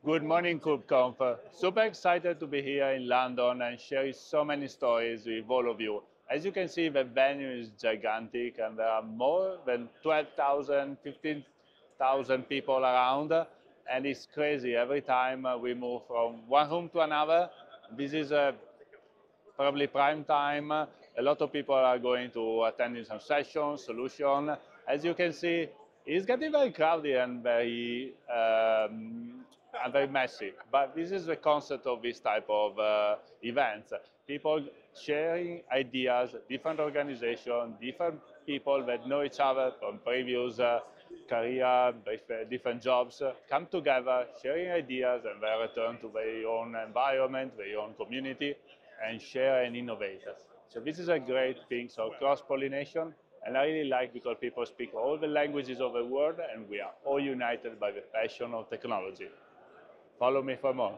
Good morning, KubeConf. Super excited to be here in London and share so many stories with all of you. As you can see, the venue is gigantic and there are more than 12,000, 15,000 people around. And it's crazy. Every time we move from one room to another, this is probably prime time. A lot of people are going to attending some sessions, solution. As you can see, it's getting very crowded and very messy. But this is the concept of this type of events. People sharing ideas, different organizations, different people that know each other from previous career, different jobs, come together, sharing ideas, and they return to their own environment, their own community, and share and innovate. So this is a great thing, so cross-pollination, and I really like because people speak all the languages of the world and we are all united by the passion of technology. Follow me for more.